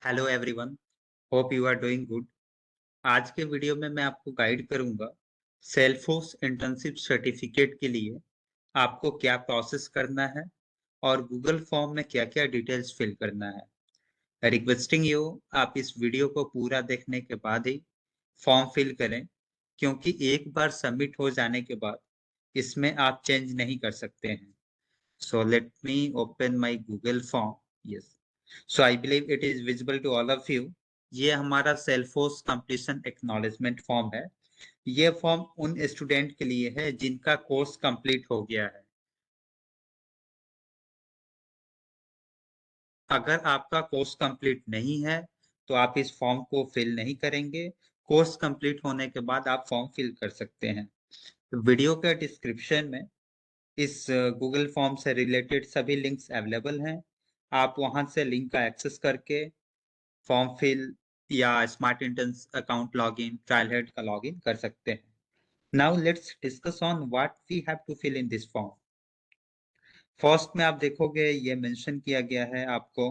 Hello everyone, hope you are doing good. आज के video में मैं आपको गाइड करूंगा सेल्फोर्स इंटर्नशिप सर्टिफिकेट के लिए आपको क्या प्रोसेस करना है और गूगल फॉर्म में क्या-क्या डिटेल्स फिल करना है। रिक्वेस्टिंग यू, आप इस वीडियो को पूरा देखने के बाद ही फॉर्म फिल करें, क्योंकि एक बार सबमिट हो जाने के बाद इसमें आप चेंज नहीं कर सकते हैं। So let me open my Google form. Yes. So I believe it is visible to all of you. ये हमारा सेल्फोर्स कंप्लीशन एक्नॉलेजमेंट फॉर्म है। ये फॉर्म उन स्टूडेंट के लिए है जिनका कोर्स कंप्लीट हो गया है। अगर आपका कोर्स कंप्लीट नहीं है तो आप इस फॉर्म को फिल नहीं करेंगे। कोर्स कंप्लीट होने के बाद आप फॉर्म फिल कर सकते हैं। तो वीडियो के डिस्क्रिप्शन में इस गूगल फॉर्म से रिलेटेड सभी लिंक्स अवेलेबल हैं। आप वहां से लिंक का एक्सेस करके फॉर्म फिल या smart interns account login, trial head का लॉगिन कर सकते हैं। Now let's discuss on what we have to fill in this form. First में आप देखोगे ये मेंशन किया गया है आपको,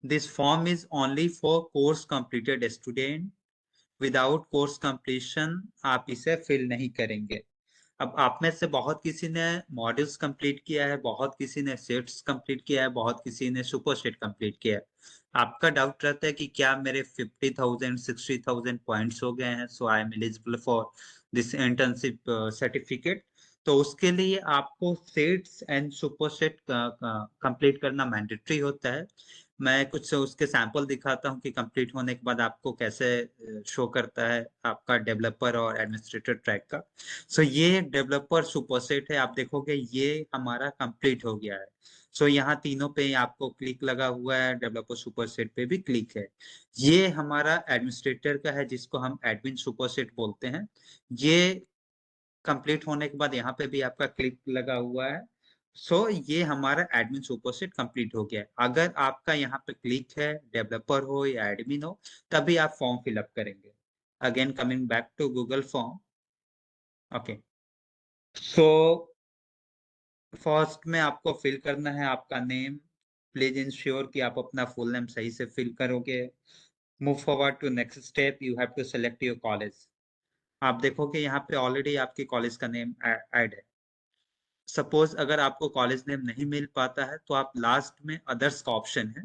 this form is only for course completed student. Without course completion आप इसे फिल नहीं करेंगे। अब आप में से बहुत किसी ने मॉड्यूल्स कंप्लीट किया है, बहुत किसी ने सेट्स कंप्लीट किया है, बहुत किसी ने सुपर सेट कंप्लीट किया है। आपका डाउट रहता है कि क्या मेरे 50,000 60,000 पॉइंट्स हो गए हैं, so I am eligible for this internship certificate. तो उसके लिए आपको sets and super set complete करना मैंडेटरी होता है। मैं कुछ उसके सैंपल दिखाता हूँ कि कंप्लीट होने के बाद आपको कैसे शो करता है आपका डेवलपर और एडमिनिस्ट्रेटर ट्रैक का। सो ये डेवलपर सुपरसेट है, आप देखोगे ये हमारा कंप्लीट हो गया है। सो यहाँ तीनों पे आपको क्लिक लगा हुआ है, डेवलपर सुपरसेट पे भी क्लिक है। ये हमारा एडमिनिस्ट्रेटर का है जिसको हम एडमिन सुपरसेट बोलते हैं। ये कंप्लीट होने के बाद यहाँ पे भी आपका क्लिक लगा हुआ है। सो ये हमारा एडमिन सुपरसेट कंप्लीट हो गया है। अगर आपका यहाँ पे क्लिक है, डेवलपर हो या एडमिन हो, तभी आप फॉर्म फिलअप करेंगे। Again coming back to Google form. Okay, so first में आपको फिल करना है आपका नेम। प्लीज इंश्योर कि आप अपना फुल नेम सही से फिल करोगे। Move forward to next step, you have to select your college. आप देखोगे यहाँ पे ऑलरेडी आपके कॉलेज का नेम ऐड है। सपोज अगर आपको कॉलेज नेम नहीं मिल पाता है तो आप लास्ट में अदर्स का ऑप्शन है,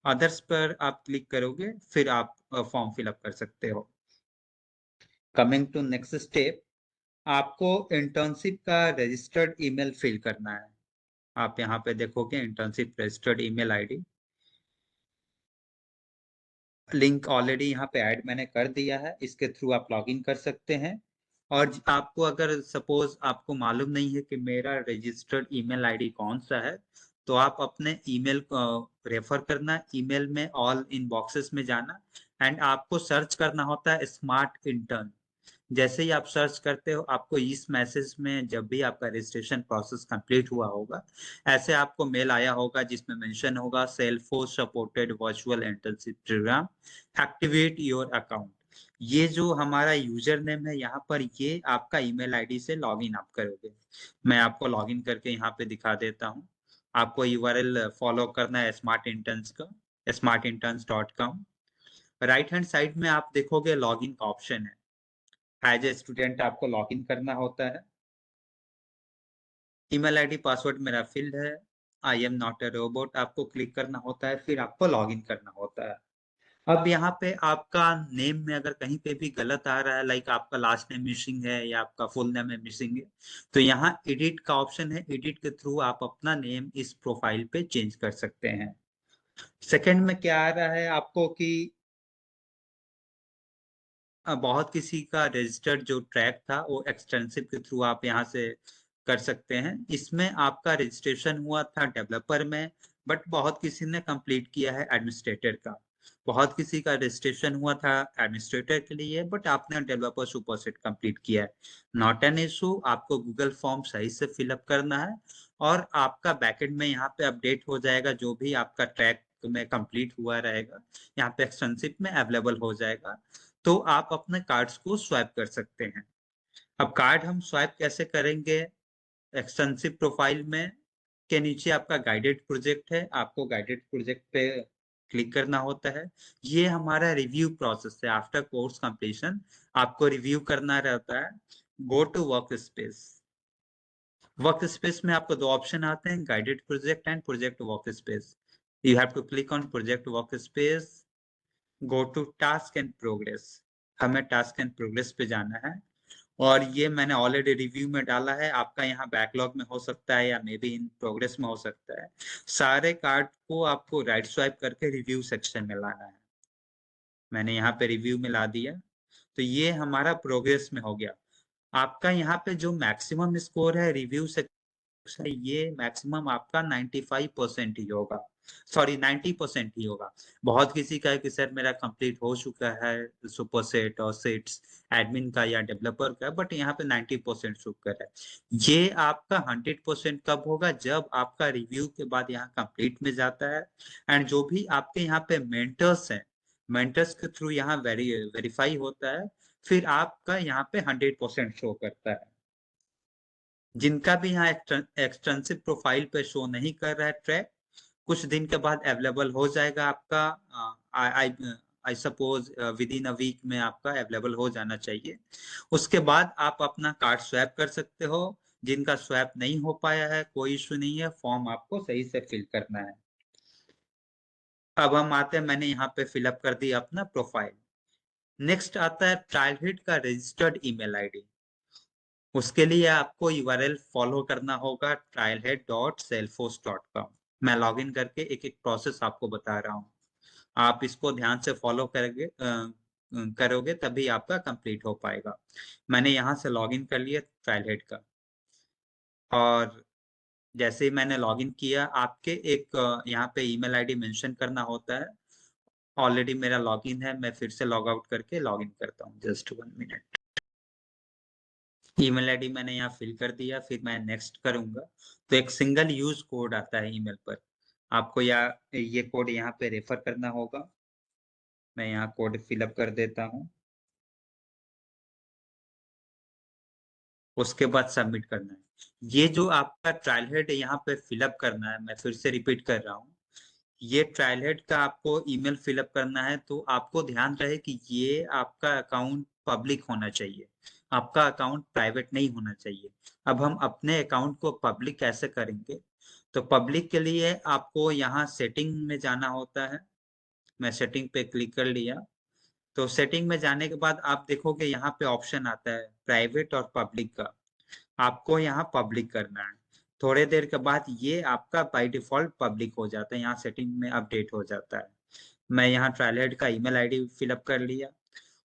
अदर्स पर आप क्लिक करोगे, फिर आप फॉर्म फिलअप कर सकते हो। कमिंग टू नेक्स्ट स्टेप, आपको इंटर्नशिप का रजिस्टर्ड ईमेल फिल करना है। आप यहाँ पे देखोगे internship registered email ID, link already यहाँ पे ऐड मैंने कर दिया है, इसके थ्रू आप लॉगिन कर सकते हैं। और आपको अगर सपोज आपको मालूम नहीं है कि मेरा रजिस्टर्ड ईमेल आईडी कौन सा है, तो आप अपने ईमेल को रेफर करना, ईमेल में ऑल इनबॉक्सेस में जाना एंड आपको सर्च करना होता है स्मार्ट इंटर्न। जैसे ही आप सर्च करते हो, आपको इस मैसेज में जब भी आपका रजिस्ट्रेशन प्रोसेस कंप्लीट हुआ होगा, ऐसे आपको मेल आया होगा जिसमें मेंशन होगा Salesforce supported virtual internship program, activate your account. ये जो हमारा यूजर नेम है यहाँ पर, ये आपका ईमेल आईडी से लॉगिन आप करोगे। मैं आपको लॉगिन करके यहाँ पे दिखा देता हूँ। आपको यूआरएल फॉलो करना है स्मार्ट इंटर्न्स का, smartinterns.com। राइट हैंड साइड में आप देखोगे लॉगिन का ऑप्शन है। एज ए स्टूडेंट आपको लॉगिन करना होता है। ईमेल आईडी पासवर्ड मेरा फिल्ड है। I am not a robot आपको क्लिक करना होता है, फिर आपको लॉगिन करना होता है। अब यहाँ पे आपका नेम में अगर कहीं पे भी गलत आ रहा है, लाइक आपका लास्ट नेम मिसिंग है या आपका फुल नेम है मिसिंग है, तो यहाँ एडिट का ऑप्शन है। एडिट के थ्रू आप अपना नेम इस प्रोफाइल पे चेंज कर सकते हैं। सेकंड में क्या आ रहा है आपको कि बहुत किसी का रजिस्टर्ड जो ट्रैक था वो एक्सटेंसिव के थ्रू आप यहाँ से कर सकते हैं। इसमें आपका रजिस्ट्रेशन हुआ था डेवलपर में, बट बहुत किसी ने कंप्लीट किया है एडमिनिस्ट्रेटर का। बहुत किसी का रजिस्ट्रेशन हुआ था एडमिनिस्ट्रेटर के लिए, बट आपने डेवलपर सुपरसेट कंप्लीट किया है। नॉट एन इशू, आपको गूगल फॉर्म सही से फिलअप करना है और आपका बैकएंड में यहाँ पे अपडेट हो जाएगा। जो भी आपका ट्रैक में कंप्लीट हुआ रहेगा, यहाँ पे एक्सटेंसिव में अवेलेबल हो जाएगा, तो आप अपने कार्ड्स को स्वाइप कर सकते हैं। अब कार्ड हम स्वाइप कैसे करेंगे? एक्सटेंसिव प्रोफाइल में के नीचे आपका गाइडेड प्रोजेक्ट है, आपको गाइडेड प्रोजेक्ट पे क्लिक करना होता है। ये हमारा रिव्यू प्रोसेस है। आफ्टर कोर्स कंप्लीशन आपको रिव्यू करना रहता है। Go to work space. Work space में आपको दो ऑप्शन आते हैं, guided project and project work space. You have to click on project work space, go to task and progress. हमें टास्क एंड प्रोग्रेस पे जाना है और ये मैंने ऑलरेडी रिव्यू में डाला है। आपका यहाँ बैकलॉग में हो सकता है या मे बी इन प्रोग्रेस में हो सकता है। सारे कार्ड को आपको राइट स्वाइप करके रिव्यू सेक्शन में लाना है। मैंने यहाँ पे रिव्यू में ला दिया, तो ये हमारा प्रोग्रेस में हो गया। आपका यहाँ पे जो मैक्सिमम स्कोर है रिव्यू सेक्शन, ये मैक्सिमम आपका 95% ही होगा, सॉरी 90% ही होगा। बहुत किसी का है कि सर मेरा कंप्लीट हो चुका है सुपर सेट और सेट्स एडमिन का या डेवलपर का, बट यहाँ पे 90% शुक्र है। ये आपका 100% कब होगा, जब आपका रिव्यू के बाद यहाँ कंप्लीट में जाता है एंड जो भी आपके यहाँ पे मेंटर्स हैं, मेंटर्स के थ्रू यहाँ वेरीफाई होता है, फिर आपका यहाँ पे 100% शो करता है। जिनका भी यहाँ एक्सटेंसिव प्रोफाइल पे शो नहीं कर रहा है ट्रैक, कुछ दिन के बाद अवेलेबल हो जाएगा आपका। I suppose within a week में आपका अवेलेबल हो जाना चाहिए। उसके बाद आप अपना कार्ड स्वैप कर सकते हो। जिनका स्वैप नहीं हो पाया है कोई इशू नहीं है, फॉर्म आपको सही से फिल करना है। अब हम आते हैं, मैंने यहाँ पे फिलअप कर दिया अपना प्रोफाइल। नेक्स्ट आता है चाइल्डहुड का रजिस्टर्ड ईमेल आईडी। उसके लिए आपको यूआरएल फॉलो करना होगा trailhead.salesforce.com। मैं लॉगिन करके एक एक प्रोसेस आपको बता रहा हूँ, आप इसको ध्यान से फॉलो करोगे तभी आपका कंप्लीट हो पाएगा। मैंने यहाँ से लॉगिन कर लिया ट्रायलहेड का, और जैसे ही मैंने लॉगिन किया आपके एक यहाँ पे ईमेल आईडी मेंशन करना होता है। ऑलरेडी मेरा लॉगिन है, मैं फिर से लॉग आउट करके लॉगिन करता हूँ, जस्ट 1 मिनट। ईमेल आईडी मैंने यहाँ फिल कर दिया, फिर मैं नेक्स्ट करूंगा तो एक सिंगल यूज कोड आता है ईमेल पर, आपको ये कोड यहाँ पे रेफर करना होगा। मैं यहाँ कोड फिलअप कर देता हूँ, उसके बाद सबमिट करना है। ये जो आपका ट्रायल हेड यहाँ पे फिलअप करना है, मैं फिर से रिपीट कर रहा हूँ, ये ट्रायल हेड का आपको ईमेल फिलअप करना है। तो आपको ध्यान रहे कि ये आपका अकाउंट पब्लिक होना चाहिए, आपका अकाउंट प्राइवेट नहीं होना चाहिए। अब हम अपने अकाउंट को पब्लिक कैसे करेंगे, तो पब्लिक के लिए आपको यहाँ सेटिंग में जाना होता है। मैं सेटिंग पे क्लिक कर लिया, तो सेटिंग में जाने के बाद आप देखोगे यहाँ पे ऑप्शन आता है प्राइवेट और पब्लिक का। आपको यहाँ पब्लिक करना है। थोड़े देर के बाद ये आपका बाय डिफॉल्ट पब्लिक हो जाता है, यहाँ सेटिंग में अपडेट हो जाता है। मैं यहाँ ट्रायलहेड का ईमेल आईडी फिलअप कर लिया।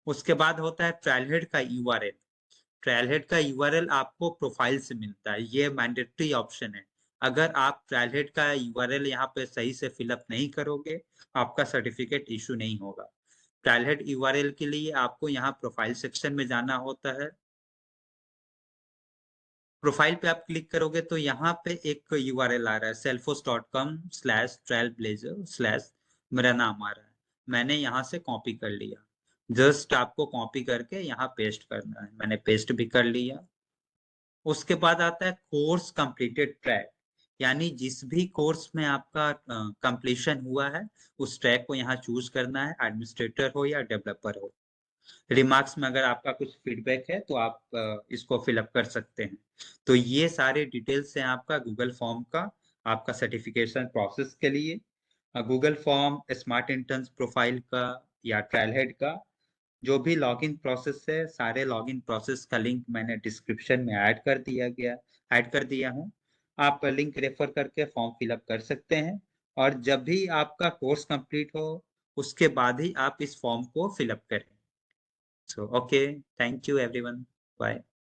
उसके बाद होता है ट्रायलहेड का यूआरएल। ट्रायलहेड का यूआरएल आपको प्रोफाइल से मिलता है, ये मैंडेटरी ऑप्शन है। अगर आप ट्रायलहेड का यूआरएल यहाँ पे सही से फिलअप नहीं करोगे, आपका सर्टिफिकेट इशू नहीं होगा। ट्रायलहेड यूआरएल के लिए आपको यहाँ प्रोफाइल सेक्शन में जाना होता है। प्रोफाइल पे आप क्लिक करोगे तो यहाँ पे एक यूआरएल आ रहा है salesforce.com/trailblazer/ मेरा नाम आ रहा है। मैंने यहाँ से कॉपी कर लिया, जस्ट आपको कॉपी करके यहाँ पेस्ट करना है। मैंने पेस्ट भी कर लिया। उसके बाद आता है कोर्स कंप्लीटेड ट्रैक, यानी जिस भी कोर्स में आपका कंप्लीशन हुआ है उस ट्रैक को यहाँ चूज करना है, एडमिनिस्ट्रेटर हो या डेवलपर हो। रिमार्क्स में अगर आपका कुछ फीडबैक है तो आप इसको फिलअप कर सकते हैं। तो ये सारे डिटेल्स हैं आपका गूगल फॉर्म का, आपका सर्टिफिकेशन प्रोसेस के लिए। Google form, smart interns profile का या ट्रायलहेड का जो भी लॉगिन प्रोसेस है, सारे लॉगिन प्रोसेस का लिंक मैंने डिस्क्रिप्शन में ऐड कर दिया हूँ। आप लिंक रेफर करके फॉर्म फिलअप कर सकते हैं, और जब भी आपका कोर्स कंप्लीट हो उसके बाद ही आप इस फॉर्म को फिलअप करें। So, okay, thank you everyone. Bye.